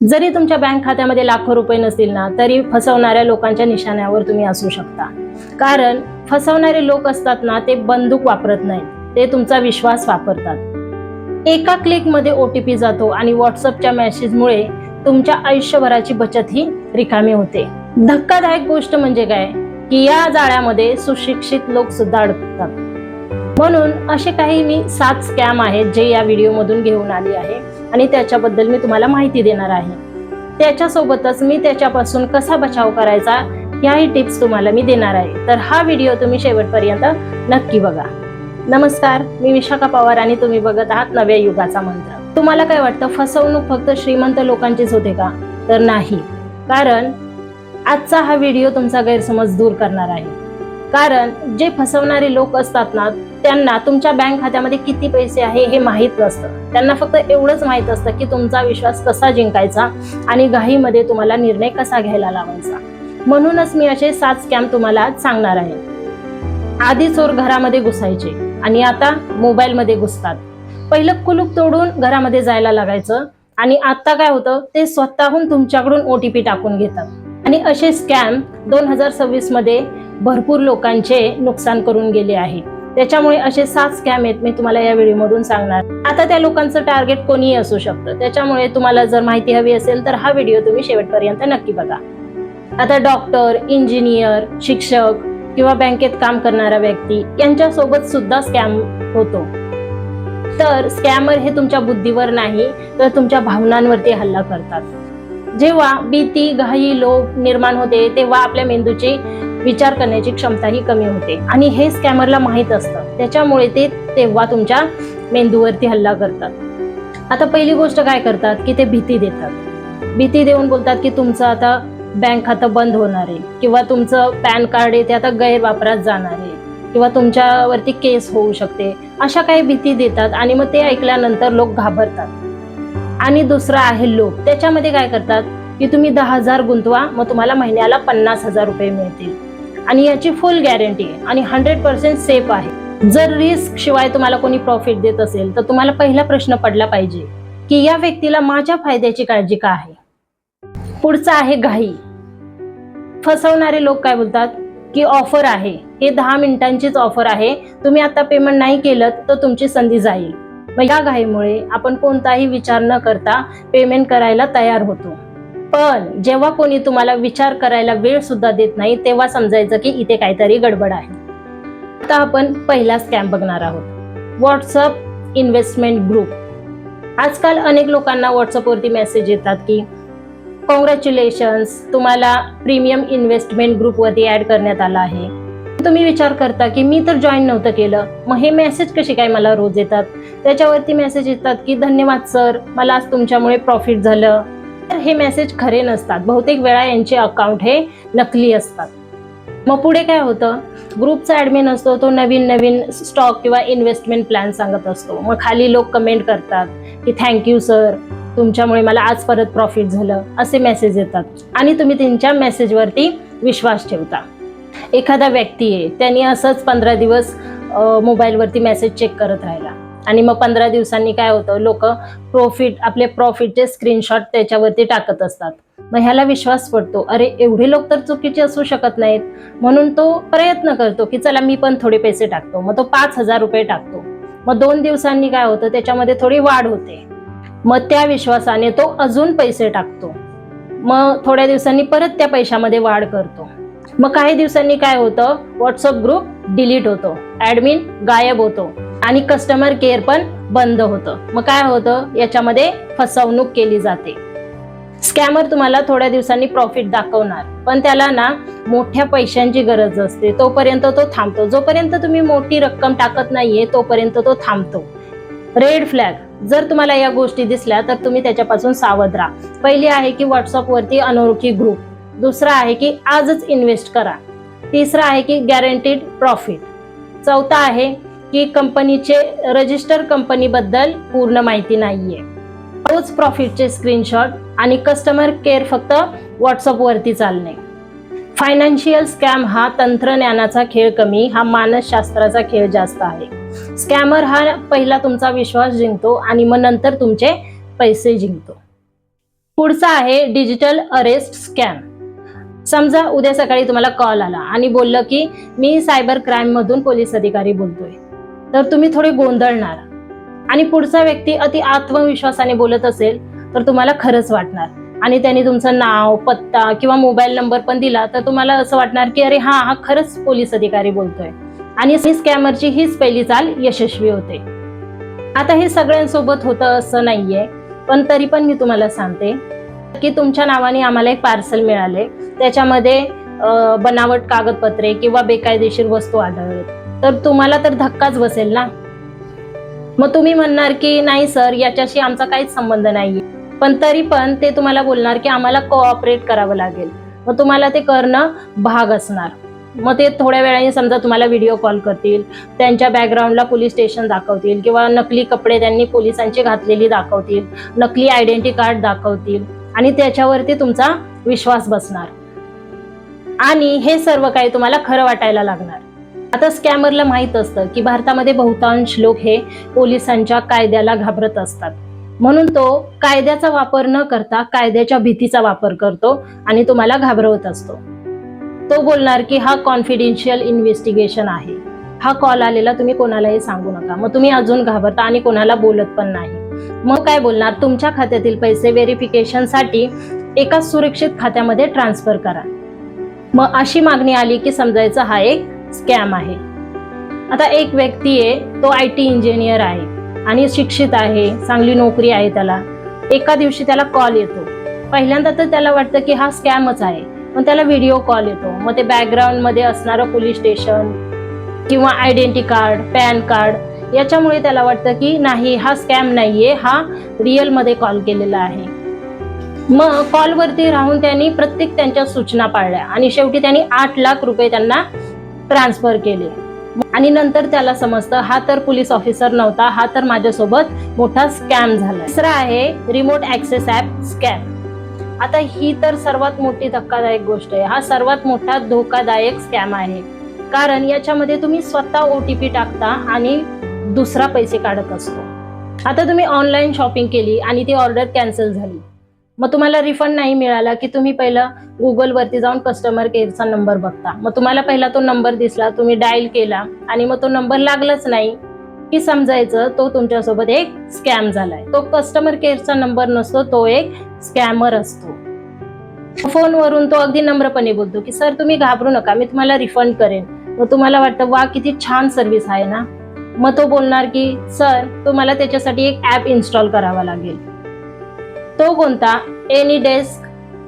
जरी तुमच्या बँक खात्यामध्ये लाखो रुपये नसतील ना, तरी फसवणाऱ्या लोकांच्या निशाण्यावर तुम्ही असू शकता. कारण फसवणारे लोक असतात ना, ते बंदूक वापरत नाहीत, ते तुमचा विश्वास वापरतात. एका क्लिकमध्ये OTP जातो आणि व्हॉट्सअपच्या मेसेजमुळे तुमच्या आयुष्यभराची बचत ही रिकामी होते. धक्कादायक गोष्ट म्हणजे काय की या जाळ्यामध्ये सुशिक्षित लोक सुद्धा अडकतात. म्हणून असे काही मी 7 स्कॅम आहेत जे या व्हिडिओमधून घेऊन आली आहे आणि त्याच्याबद्दल मी तुम्हाला माहिती देणार आहे. त्याच्यासोबतच मी त्याच्यापासून कसा बचाव करायचा याही टिप्स तुम्हाला मी देणार आहे. तर हा व्हिडिओ तुम्ही शेवटपर्यंत नक्की बघा. नमस्कार, मी विशाखा पवार आणि तुम्ही बघत आहात नव्या युगाचा मंत्र. तुम्हाला काय वाटतं, फसवणूक फक्त श्रीमंत लोकांचीच होते का? तर नाही. कारण आजचा हा व्हिडिओ तुमचा गैरसमज दूर करणार आहे. कारण जे फसवणारे लोक असतात ना, त्यांना तुमच्या बँक खात्यामध्ये किती पैसे आहे हे माहीत नसतं. त्यांना फक्त एवढंच माहीत असतं की तुमचा विश्वास कसा जिंकायचा आणि घाईमध्ये तुम्हाला निर्णय कसा घ्यायला लावायचा. म्हणूनच मी असे 7 स्कॅम तुम्हाला आज सांगणार आहे. आधी चोर घरामध्ये घुसायचे आणि आता मोबाईलमध्ये घुसतात. पहिलं कुलूप तोडून घरामध्ये जायला लागायचं आणि आता काय होतं, ते स्वतःहून तुमच्याकडून OTP टाकून घेतात. आणि असे स्कॅम 2026 मध्ये भरपूर लोकांचे नुकसान करून गेले आहे. त्याच्यामुळे असे 7 स्कॅम आहेत मी तुम्हाला या व्हिडिओमधून सांगणार. आता त्या लोकांचं टार्गेट कोणीही असू शकतं. त्याच्यामुळे तुम्हाला जर माहिती हवी असेल तर हा व्हिडिओ तुम्ही शेवटपर्यंत नक्की बघा. आता डॉक्टर, इंजिनियर, शिक्षक किंवा बँकेत काम करणारा व्यक्ती यांच्यासोबत सुद्धा स्कॅम होतो. तर स्कॅमर हे तुमच्या बुद्धीवर नाही तर तुमच्या भावनांवरती हल्ला करतात. जेव्हा भीती, घाई, लोभ निर्माण होते तेव्हा आपल्या मेंदूची विचार करण्याची क्षमता ही कमी होते आणि हे स्कॅमरला माहीत असतं. त्याच्यामुळे ते तेव्हा तुमच्या मेंदूवरती हल्ला करतात. आता पहिली गोष्ट काय करतात की ते भीती देतात. भीती देऊन बोलतात की तुमचं आता बँक खातं बंद होणार आहे किंवा तुमचं पॅन कार्ड आहे ते आता गैरवापरात जाणार आहे किंवा तुमच्यावरती केस होऊ शकते. अशा काही भीती देतात आणि मग ते ऐकल्यानंतर लोक घाबरतात. आणि दुसरं आहे लोभ. त्याच्यामध्ये काय करतात की तुम्ही 10,000 गुंतवा, मग तुम्हाला महिन्याला 50,000 रुपये मिळतील आणि याची फुल गॅरंटी आहे आणि 100% सेफ आहे. जर रिस्क शिवाय तुम्हाला कोणी प्रॉफिट देत असेल तर तुम्हाला पहिला प्रश्न पडला पाहिजे की या व्यक्तीला माझ्या फायद्याची काळजी का आहे. पुढचा आहे घाई. फसवणारे लोक काय बोलतात की ऑफर आहे, हे 10 मिनिटांचीच ऑफर आहे, तुम्ही आता पेमेंट नाही केलं तर तुमची संधी जाईल. मग या घाईमुळे आपण कोणताही विचार न करता पेमेंट करायला तयार होतो. पण जेव्हा कोणी तुम्हाला विचार करायला वेळ सुद्धा देत नाही तेव्हा समजायचं की इथे काहीतरी गडबड आहे. आता आपण पहिला स्कॅम बघणार आहोत, व्हॉट्सअप इन्व्हेस्टमेंट ग्रुप. आजकाल अनेक लोकांना व्हॉट्सअपवरती मेसेज येतात की कॉंग्रॅच्युलेशन्स, तुम्हाला प्रीमियम इन्व्हेस्टमेंट ग्रुपवरती ऍड करण्यात आला आहे. तुम्ही विचार करता की मी तर जॉईन नव्हतं केलं, मग हे मेसेज कसे काय मला रोज येतात. त्याच्यावरती मेसेज येतात की धन्यवाद सर, मला आज तुमच्यामुळे प्रॉफिट झालं. तर हे मेसेज खरे नसतात. बहुतेक वेळा यांचे अकाउंट हे नकली असतात. मग पुढे काय होतं, ग्रुपचा ऍडमिन असतो तो नवीन नवीन स्टॉक किंवा इन्व्हेस्टमेंट प्लॅन सांगत असतो. मग खाली लोक कमेंट करतात की थँक्यू सर, तुमच्यामुळे मला आज परत प्रॉफिट झालं, असे मेसेज येतात आणि तुम्ही त्यांच्या मेसेजवरती विश्वास ठेवता. एखादा व्यक्ती आहे, त्यांनी असंच 15 दिवस मोबाईलवरती मेसेज चेक करत राहिला आणि मग 15 दिवसांनी काय होतं, लोक आपले प्रॉफिटचे स्क्रीनशॉट त्याच्यावरती टाकत असतात. मग ह्याला विश्वास पडतो, अरे एवढे लोक तर चुकीचे असू शकत नाहीत. म्हणून तो प्रयत्न करतो की चला मी पण थोडे पैसे टाकतो. मग तो 5,000 रुपये टाकतो. मग 2 दिवसांनी काय होतं, त्याच्यामध्ये थोडी वाढ होते. मग त्या विश्वासाने तो अजून पैसे टाकतो. मग थोड्या दिवसांनी परत त्या पैशामध्ये वाढ करतो. मग काही दिवसांनी काय होतं, व्हॉट्सअप ग्रुप डिलीट होतो, ऍडमिन गायब होतो आणि कस्टमर केअर पण बंद होतं. मग काय होतं, याच्यामध्ये फसवणूक केली जाते. स्कॅमर तुम्हाला थोड्या दिवसांनी प्रॉफिट दाखवणार, पण त्याला ना मोठ्या पैशांची गरज असते. तोपर्यंत तो थांबतो. जोपर्यंत तुम्ही मोठी रक्कम टाकत नाहीये तोपर्यंत तो थांबतो. Red flag. जर तुम्हाला या गोष्टी दिसल्या तर तुम्ही त्याच्यापासून सावध राहा. पहिली आहे की व्हॉट्सअपवरती अनोळखी ग्रुप. दुसरा आहे की आजच इन्व्हेस्ट करा. तिसरा आहे की गॅरंटीड प्रॉफिट. चौथा आहे की कंपनीचे रजिस्टर कंपनीबद्दल पूर्ण माहिती नाहीये. रोज प्रॉफिटचे स्क्रीनशॉट आणि कस्टमर केअर फक्त व्हॉट्सअपवरती चालणे. फायनान्शियल स्कॅम हा तंत्रज्ञानाचा खेळ कमी, हा मानसशास्त्राचा खेळ जास्त आहे. स्कॅमर हा पहिला तुमचा विश्वास जिंकतो आणि मग नंतर तुमचे पैसे जिंकतो. पुढचा आहे डिजिटल अरेस्ट स्कॅम. समजा उद्या सकाळी तुम्हाला कॉल आला आणि बोललं की मी सायबर क्राईम मधून पोलीस अधिकारी बोलतोय, तर तुम्ही थोडे गोंधळणार आणि पुढचा व्यक्ती अति आत्मविश्वासाने बोलत असेल तर तुम्हाला खरंच वाटणार आणि त्यांनी तुमचं नाव, पत्ता किंवा मोबाईल नंबर पण दिला तर तुम्हाला असं वाटणार की अरे हा खरंच पोलीस अधिकारी बोलतोय आणि स्कॅमरची हीच पहिली चाल यशस्वी होते. आता हे सगळ्यांसोबत होतं असं नाहीये, पण तरी पण मी तुम्हाला सांगते की तुमच्या नावाने आम्हाला एक पार्सल मिळाले, त्याच्यामध्ये बनावट कागदपत्रे किंवा बेकायदेशीर वस्तू आढळले, तर तुम्हाला तर धक्काच बसेल ना. मग तुम्ही म्हणणार की नाही सर, याच्याशी आमचा काहीच संबंध नाहीये, पण तरी पण ते तुम्हाला बोलणार की आम्हाला कोऑपरेट करावं लागेल. मग तुम्हाला ते करणं भाग असणार. मग ते थोड्या वेळाने समजा तुम्हाला व्हिडिओ कॉल करतील, त्यांच्या बॅकग्राऊंडला पोलीस स्टेशन दाखवतील किंवा नकली कपडे त्यांनी पोलिसांची घातलेली दाखवतील, नकली आयडेंटिटी कार्ड दाखवतील आणि त्याच्यावरती तुमचा विश्वास बसणार आणि हे सर्व काही तुम्हाला खरं वाटायला लागणार. आता स्कॅमरला माहित असतं की भारतामध्ये बहुतांश लोक हे पोलिसांच्या कायद्याला घाबरत असतात, म्हणून तो कायद्याचा वापर न करता कायद्याच्या भीतीचा वापर करतो आणि तुम्हाला घाबरवत असतो. तो बोलणार की हा कॉन्फिडेन्शियल इन्व्हेस्टिगेशन आहे, हा कॉल आलेला तुम्ही कोणालाही सांगू नका. मग तुम्ही अजून घाबरता आणि कोणाला बोलत पण नाही. मग काय बोलणार, तुमच्या खात्यातील पैसे व्हेरिफिकेशनसाठी एका सुरक्षित खात्यामध्ये ट्रान्सफर करा. मग अशी मागणी आली की समजायचं हा एक स्कॅम आहे. आता एक व्यक्ती आहे, तो IT इंजिनियर आहे आणि शिक्षित आहे, चांगली नोकरी आहे त्याला. एका दिवशी त्याला कॉल येतो. पहिल्यांदा तर त्याला वाटतं की हा स्कॅमच आहे, पण त्याला व्हिडिओ कॉल येतो. मग ते बॅकग्राऊंड मध्ये असणारं पोलीस स्टेशन किंवा आयडेंटिटी कार्ड, पॅन कार्ड, याच्यामुळे त्याला वाटतं की नाही, हा स्कॅम नाहीये, हा रिअल मध्ये कॉल केलेला आहे. मग कॉलवरती राहून त्यांनी प्रत्येक त्यांच्या सूचना पाळल्या आणि शेवटी त्यांनी 8 लाख रुपये त्यांना ट्रान्सफर केले आणि नंतर त्याला समजतं हा तर पोलीस ऑफिसर नव्हता, हा तर माझ्यासोबत मोठा स्कॅम झाला. दुसरा आहे रिमोट ऍक्सेस ऍप स्कॅम. आता ही तर सर्वात मोठी धक्कादायक गोष्ट आहे. हा सर्वात मोठा धोकादायक स्कॅम आहे, कारण याच्यामध्ये तुम्ही स्वतः OTP टाकता आणि दुसरा पैसे काढत असतो. आता तुम्ही ऑनलाईन शॉपिंग केली आणि ती ऑर्डर कॅन्सल झाली, मग तुम्हाला रिफंड नाही मिळाला की तुम्ही पहिलं गुगलवरती जाऊन कस्टमर केअरचा नंबर बघता. मग तुम्हाला पहिला तो नंबर दिसला, तुम्ही डायल केला आणि मग तो नंबर लागलाच नाही की समजायचं तो तुमच्यासोबत एक स्कॅम झालाय. तो कस्टमर केअरचा नंबर नसतो, तो एक स्कॅमर असतो. फोनवरून तो अगदी नम्रपणे बोलतो की सर तुम्ही घाबरू नका, मी तुम्हाला रिफंड करेन. मग तुम्हाला वाटतं वा किती छान सर्व्हिस आहे ना. मग तो बोलणार की सर तुम्हाला त्याच्यासाठी एक ऍप इन्स्टॉल करावा लागेल. तो कोणता? एनीडेस्क,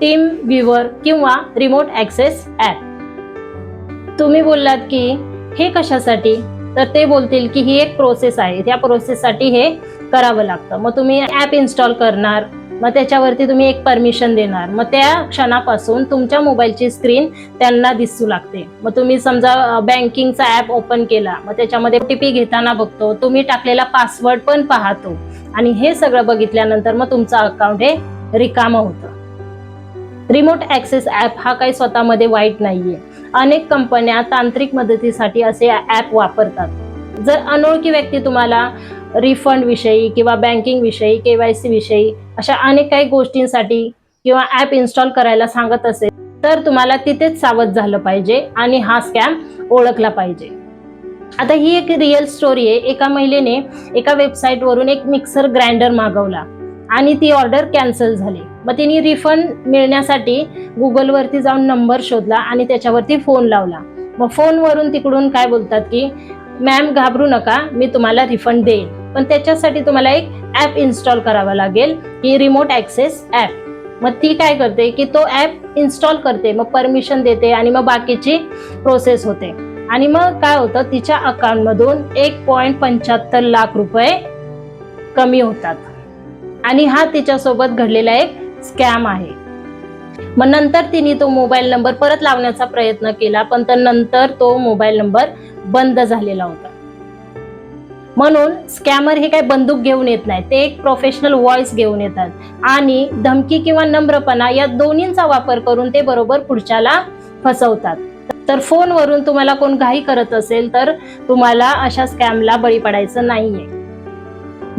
टीम व्ह्यूवर किंवा रिमोट ऍक्सेस ऍप. तुम्ही बोललात की हे कशासाठी, तर ते बोलतील की ही एक प्रोसेस आहे, त्या प्रोसेससाठी हे करावं लागतं. मग तुम्ही ऍप इन्स्टॉल करणार, मग त्याच्यावरती तुम्ही एक परमिशन देणार. मग त्या क्षणापासून तुमच्या मोबाईलची स्क्रीन त्यांना दिसू लागते. मग तुम्ही समजा बँकिंगचा ऍप ओपन केला, मग त्याच्यामध्ये OTP घेताना बघतो, तुम्ही टाकलेला पासवर्ड पण पाहतो आणि हे सगळं बघितल्यानंतर मग तुमचं अकाउंट हे रिकामं होतं. रिमोट ऍक्सेस ऍप हा काही स्वतःमध्ये वाईट नाहीये. अनेक कंपन्या तांत्रिक मदतीसाठी असे ऍप वापरतात. जर अनोळखी व्यक्ती तुम्हाला रिफंड विषयी किंवा बँकिंग विषयी, KYC विषयी अशा अनेक काही गोष्टींसाठी किंवा ऍप इन्स्टॉल करायला सांगत असेल तर तुम्हाला तिथेच सावध झालं पाहिजे आणि हा स्कॅम ओळखला पाहिजे. आता ही एक रिअल स्टोरी आहे. एका महिलेने एका वेबसाईटवरून एक मिक्सर ग्राइंडर मागवला आणि ती ऑर्डर कॅन्सल झाली. मग तिने रिफंड मिळण्यासाठी गुगलवरती जाऊन नंबर शोधला आणि त्याच्यावरती फोन लावला. मग फोनवरून तिकडून काय बोलतात की मॅम घाबरू नका, मी तुम्हाला रिफंड देईन, पण त्याच्यासाठी तुम्हाला एक ऍप इन्स्टॉल करावा लागेल, की रिमोट ऍक्सेस ऍप. मग ती काय करते की तो ऍप इन्स्टॉल करते, मग परमिशन देते आणि मग बाकीची प्रोसेस होते आणि मग काय होतं, तिच्या अकाउंटमधून 1.75 लाख रुपये कमी होतात आणि हा तिच्यासोबत घडलेला एक स्कॅम आहे. मग नंतर तिने तो मोबाईल नंबर परत लावण्याचा प्रयत्न केला, पण नंतर तो मोबाईल नंबर बंद झालेला होता. म्हणून स्कॅमर हे काही बंदूक घेऊन येत नाही, ते एक प्रोफेशनल व्हॉइस घेऊन येतात आणि धमकी किंवा नम्रपणा या दोन्हींचा वापर करून ते बरोबर पुढच्याला फसवतात. तर फोनवरून तुम्हाला कोण घाई करत असेल तर तुम्हाला अशा स्कॅमला बळी पडायचं नाहीये.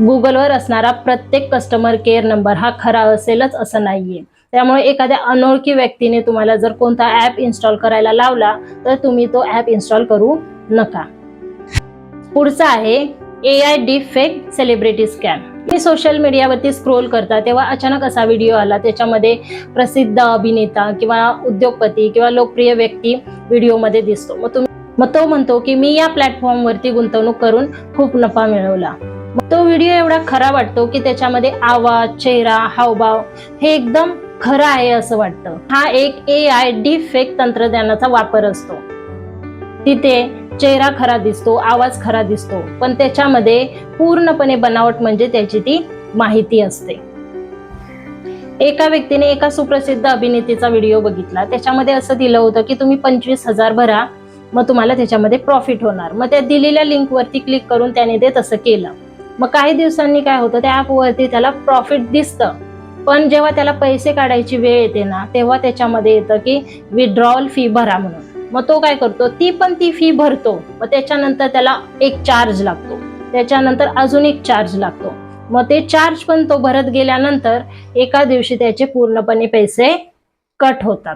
गुगलवर असणारा प्रत्येक कस्टमर केअर नंबर हा खरा असेलच असं नाहीये. त्यामुळे एखाद्या अनोळखी व्यक्तीने तुम्हाला जर कोणता ॲप इन्स्टॉल करायला लावला तर तुम्ही तो ॲप इन्स्टॉल करू नका. पुढचा आहे AI deep fake celebrity scam. मी सोशल मीडियावरती स्क्रोल करता तेव्हा अचानक असा व्हिडिओ आला, त्याच्यामध्ये प्रसिद्ध अभिनेता किंवा उद्योगपती किंवा लोकप्रिय व्यक्ती व्हिडिओमध्ये दिसतो. मग तो म्हणतो की मी या प्लॅटफॉर्मवरती गुंतवणूक करून खूप नफा मिळवला. मग तो व्हिडिओ एवढा खरा वाटतो की त्याच्यामध्ये आवाज, चेहरा, हावभाव हे एकदम खरं आहे असं वाटतं. हा एक AI डीप फेक तंत्रज्ञानाचा वापर असतो. तिथे चेहरा खरा दिसतो, आवाज खरा दिसतो, पण त्याच्यामध्ये पूर्णपणे बनावट म्हणजे त्याची ती माहिती असते. एका व्यक्तीने एका सुप्रसिद्ध अभिनेत्रीचा व्हिडिओ बघितला. त्याच्यामध्ये असं दिलं होतं की तुम्ही 25,000 भरा, मग तुम्हाला त्याच्यामध्ये प्रॉफिट होणार. मग त्या दिलेल्या लिंकवरती क्लिक करून त्याने ते तसं केलं. मग काही दिवसांनी काय होतं, त्या ॲपवरती त्याला प्रॉफिट दिसतं, पण जेव्हा त्याला पैसे काढायची वेळ येते ना, तेव्हा त्याच्यामध्ये येतं की विथड्रॉवल फी भरा म्हणून. मग तो काय करतो, ती फी भरतो. मग त्याच्यानंतर त्याला एक चार्ज लागतो, त्याच्यानंतर अजून एक चार्ज लागतो. मग ते चार्ज पण तो भरत गेल्यानंतर एका दिवशी त्याचे पूर्णपणे पैसे कट होतात.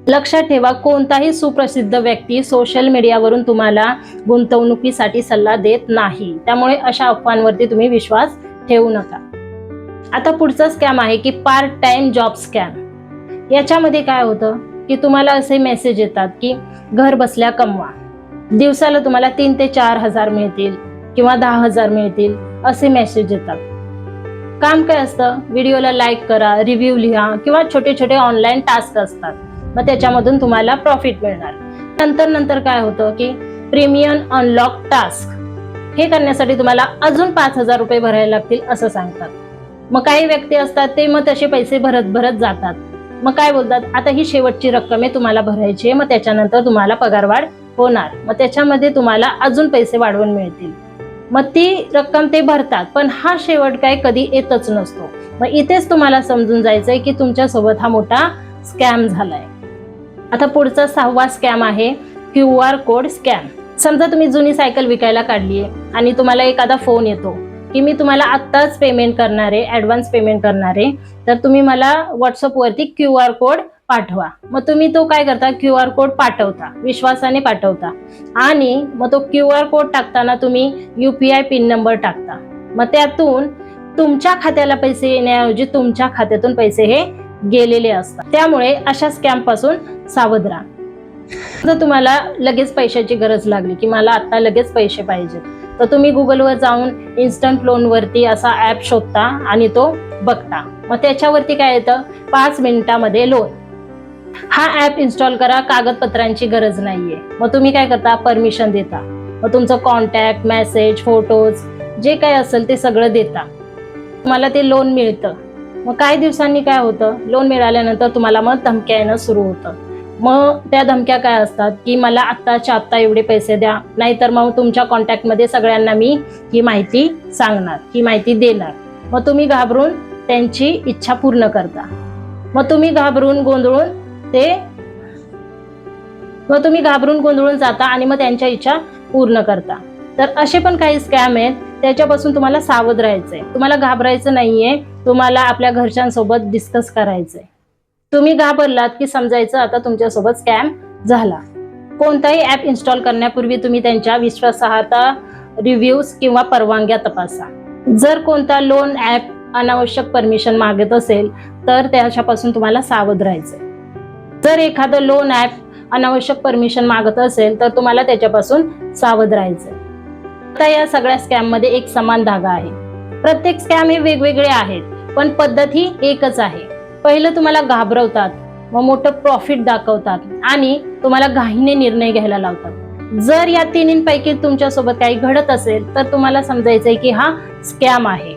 लक्षात ठेवा, कोणताही सुप्रसिद्ध व्यक्ती सोशल मीडियावरून तुम्हाला गुंतवणुकीसाठी सल्ला देत नाही. त्यामुळे अशा अफवांवरती तुम्ही विश्वास ठेवू नका. आता पुढचा स्कॅम आहे की पार्ट टाइम जॉब स्कॅम. याच्यामध्ये काय होतं की तुम्हाला असे मेसेज येतात की घर बसल्या कमवा, दिवसाला तुम्हाला 3 ते 4 हजार मिळतील किंवा 10,000 मिळतील असे मेसेज येतात. काम काय असतं, व्हिडिओला लाईक करा, रिव्ह्यू लिहा किंवा छोटे छोटे ऑनलाईन टास्क असतात. मग त्याच्यामधून तुम्हाला प्रॉफिट मिळणार. नंतर काय होतं की प्रीमियम अनलॉक टास्क हे करण्यासाठी तुम्हाला अजून 5,000 रुपये भरायला लागतील असं सांगतात. मग काही व्यक्ती असतात ते मग तसे पैसे भरत जातात. मग काय बोलतात, आता ही शेवटची रक्कम आहे तुम्हाला भरायची आहे, मग त्याच्यानंतर तुम्हाला पगारवाढ होणार, मग त्याच्यामध्ये तुम्हाला अजून पैसे वाढवून मिळतील. मग ती रक्कम ते भरतात, पण हा शेवट काय कधी येतच नसतो. मग इथेच तुम्हाला समजून जायचंय की तुमच्यासोबत हा मोठा स्कॅम झालाय. आता पुढचा 6वा स्कॅम आहे QR कोड स्कॅम. समजा तुम्ही जुनी सायकल विकायला काढली आहे आणि तुम्हाला एखादा फोन येतो की मी तुम्हाला आत्ताच पेमेंट करणार आहे, ॲडव्हान्स पेमेंट करणार आहे, तर तुम्ही मला व्हॉट्सअपवरती QR कोड पाठवा. मग तुम्ही तो काय करता, QR कोड पाठवता, विश्वासाने पाठवता आणि मग तो QR कोड टाकताना तुम्ही UPI पिन नंबर टाकता. मग त्यातून तुमच्या खात्याला पैसे येण्याऐवजी तुमच्या खात्यातून पैसे हे गेलेले असतात. त्यामुळे अशा स्कॅम पासून सावध राहा. जर तुम्हाला लगेच पैशाची गरज लागली की मला आता लगेच पैसे पाहिजेत, तर तुम्ही गुगलवर जाऊन इन्स्टंट लोनवरती असा ॲप शोधता आणि तो बघता. मग त्याच्यावरती काय येतं, 5 मिनिटामध्ये लोन. हा ॲप इन्स्टॉल करा, कागदपत्रांची गरज नाहीये. मग तुम्ही काय करता, परमिशन देता. मग तुमचं कॉन्टॅक्ट, मेसेज, फोटोज जे काय असेल ते सगळं देता. तुम्हाला ते लोन मिळतं. मग काही दिवसांनी काय होतं, लोन मिळाल्यानंतर तुम्हाला मग धमक्या येणं सुरू होतं. मग त्या धमक्या काय असतात की मला आत्ताच्या आत्ता एवढे पैसे द्या, नाहीतर मग तुमच्या कॉन्टॅक्टमध्ये सगळ्यांना मी ही माहिती सांगणार, ही माहिती देणार. मग तुम्ही घाबरून त्यांची इच्छा पूर्ण करता. मग तुम्ही घाबरून गोंधळून जाता आणि मग त्यांच्या इच्छा पूर्ण करता. तर असे पण काही स्कॅम आहेत, त्याच्यापासून तुम्हाला सावध राहायचंय. तुम्हाला घाबरायचं नाहीये, तुम्हाला आपल्या घरच्यांसोबत डिस्कस करायचंय. तुम्ही घाबरलात की समजायचं आता तुमच्यासोबत स्कॅम झाला. कोणताही ॲप इन्स्टॉल करण्यापूर्वी तुम्ही त्यांच्या विश्वासार्हता, रिव्ह्यूज किंवा परवानग्या तपासा. जर कोणता लोन ॲप अनावश्यक परमिशन मागत असेल तर त्याच्यापासून तुम्हाला सावध राहायचंय. जर एखादं लोन ॲप अनावश्यक परमिशन मागत असेल तर तुम्हाला त्याच्यापासून सावध राहायचंय. आता या सगळ्या स्कॅम मध्ये एक समान धागा आहे. प्रत्येक स्कॅम हे वेगवेगळे आहेत, पण पद्धत ही एकच आहे. पहिलं तुम्हाला घाबरवतात, मग मोठं प्रॉफिट दाखवतात आणि तुम्हाला घाईने निर्णय घ्यायला लावतात. जर या तिन्हींपैकी तुमच्यासोबत काही घडत असेल तर तुम्हाला समजायचंय की हा स्कॅम आहे.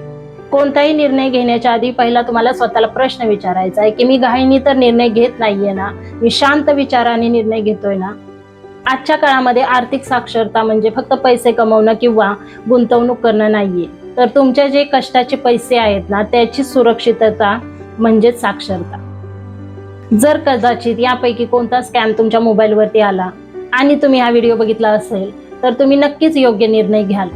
कोणताही निर्णय घेण्याच्या आधी पहिला तुम्हाला स्वतःला प्रश्न विचारायचा आहे की मी घाईने तर निर्णय घेत नाहीये ना, मी शांत विचाराने निर्णय घेतोय ना. आजच्या काळामध्ये आर्थिक साक्षरता म्हणजे फक्त पैसे कमवणं किंवा गुंतवणूक करणं नाहीये, तर तुमच्या जे कष्टाचे पैसे आहेत ना त्याची सुरक्षितता म्हणजेच साक्षरता. जर कदाचित यापैकी कोणता स्कॅम तुमच्या मोबाईलवरती आला आणि तुम्ही हा व्हिडिओ बघितला असेल तर तुम्ही नक्कीच योग्य निर्णय घ्याल.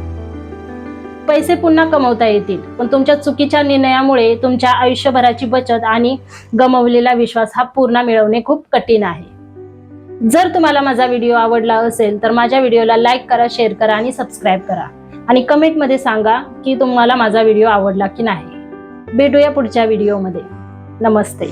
पैसे पुन्हा कमवता येतील, पण तुमच्या चुकीच्या निर्णयामुळे तुमच्या आयुष्यभराची बचत आणि गमावलेला विश्वास हा पुन्हा मिळवणे खूप कठीण आहे. जर तुम्हाला माझा व्हिडिओ आवडला असेल तर माझ्या व्हिडिओला लाईक करा, शेअर करा आणि सबस्क्राईब करा आणि कमेंटमध्ये सांगा की तुम्हाला माझा व्हिडिओ आवडला की नाही. भेटूया पुढच्या व्हिडिओमध्ये. नमस्ते.